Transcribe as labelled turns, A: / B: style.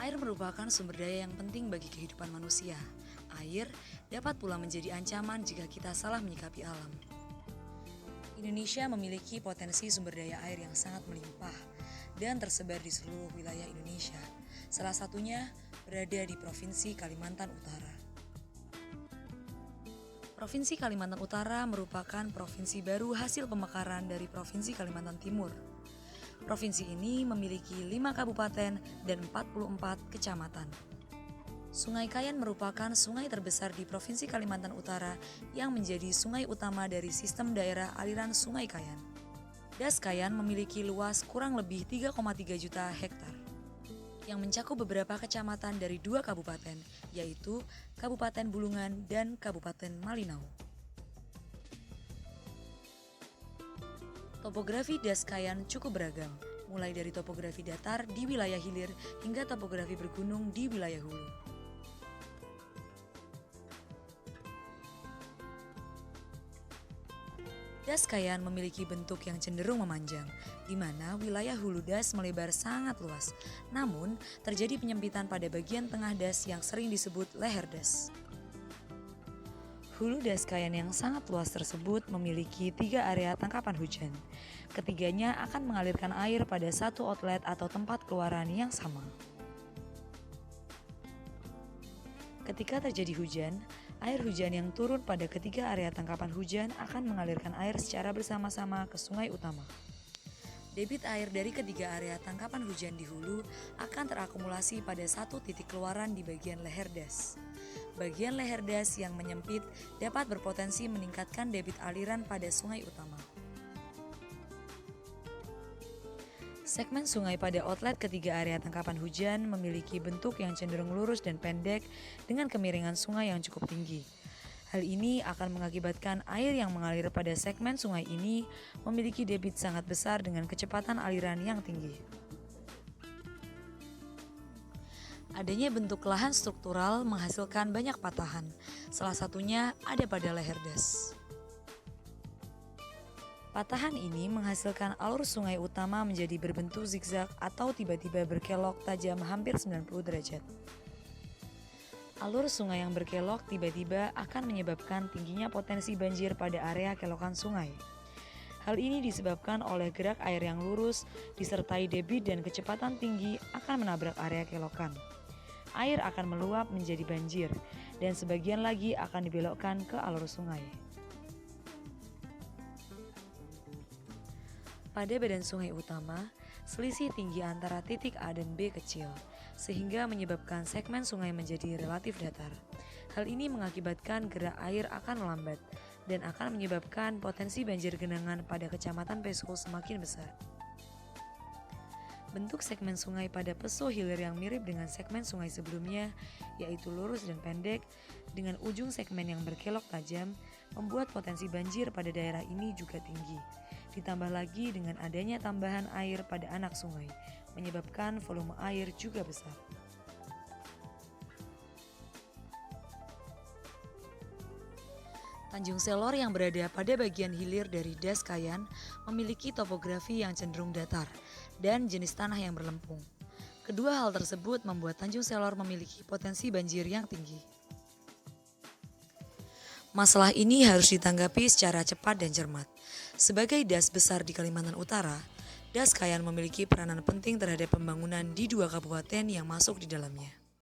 A: Air merupakan sumber daya yang penting bagi kehidupan manusia. Air dapat pula menjadi ancaman jika kita salah menyikapi alam. Indonesia memiliki potensi sumber daya air yang sangat melimpah dan tersebar di seluruh wilayah Indonesia. Salah satunya berada di Provinsi Kalimantan Utara. Provinsi Kalimantan Utara merupakan provinsi baru hasil pemekaran dari Provinsi Kalimantan Timur. Provinsi ini memiliki 5 kabupaten dan 44 kecamatan. Sungai Kayan merupakan sungai terbesar di Provinsi Kalimantan Utara yang menjadi sungai utama dari sistem daerah aliran Sungai Kayan. Das Kayan memiliki luas kurang lebih 3,3 juta hektar yang mencakup beberapa kecamatan dari 2 kabupaten, yaitu Kabupaten Bulungan dan Kabupaten Malinau. Topografi Das Kayan cukup beragam, mulai dari topografi datar di wilayah hilir hingga topografi bergunung di wilayah hulu. Das Kayan memiliki bentuk yang cenderung memanjang, di mana wilayah hulu das melebar sangat luas. Namun, terjadi penyempitan pada bagian tengah das yang sering disebut leher das. Hulu Das Kayan yang sangat luas tersebut memiliki 3 area tangkapan hujan. Ketiganya akan mengalirkan air pada satu outlet atau tempat keluaran yang sama. Ketika terjadi hujan, air hujan yang turun pada ketiga area tangkapan hujan akan mengalirkan air secara bersama-sama ke sungai utama. Debit air dari ketiga area tangkapan hujan di hulu akan terakumulasi pada satu titik keluaran di bagian leher das. Bagian leher das yang menyempit dapat berpotensi meningkatkan debit aliran pada sungai utama. Segmen sungai pada outlet ketiga area tangkapan hujan memiliki bentuk yang cenderung lurus dan pendek dengan kemiringan sungai yang cukup tinggi. Hal ini akan mengakibatkan air yang mengalir pada segmen sungai ini memiliki debit sangat besar dengan kecepatan aliran yang tinggi. Adanya bentuk lahan struktural menghasilkan banyak patahan, salah satunya ada pada leher das. Patahan ini menghasilkan alur sungai utama menjadi berbentuk zigzag atau tiba-tiba berkelok tajam hampir 90 derajat. Alur sungai yang berkelok tiba-tiba akan menyebabkan tingginya potensi banjir pada area kelokan sungai. Hal ini disebabkan oleh gerak air yang lurus disertai debit dan kecepatan tinggi akan menabrak area kelokan. Air akan meluap menjadi banjir dan sebagian lagi akan dibelokkan ke alur sungai. Pada badan sungai utama, selisih tinggi antara titik A dan B kecil, sehingga menyebabkan segmen sungai menjadi relatif datar. Hal ini mengakibatkan gerak air akan melambat dan akan menyebabkan potensi banjir genangan pada Kecamatan Peso semakin besar. Bentuk segmen sungai pada Peso hilir yang mirip dengan segmen sungai sebelumnya, yaitu lurus dan pendek, dengan ujung segmen yang berkelok tajam, membuat potensi banjir pada daerah ini juga tinggi. Ditambah lagi dengan adanya tambahan air pada anak sungai, menyebabkan volume air juga besar. Tanjung Selor yang berada pada bagian hilir dari Das Kayan memiliki topografi yang cenderung datar dan jenis tanah yang berlempung. Kedua hal tersebut membuat Tanjung Selor memiliki potensi banjir yang tinggi. Masalah ini harus ditanggapi secara cepat dan cermat. Sebagai das besar di Kalimantan Utara, Das Kayan memiliki peranan penting terhadap pembangunan di 2 kabupaten yang masuk di dalamnya.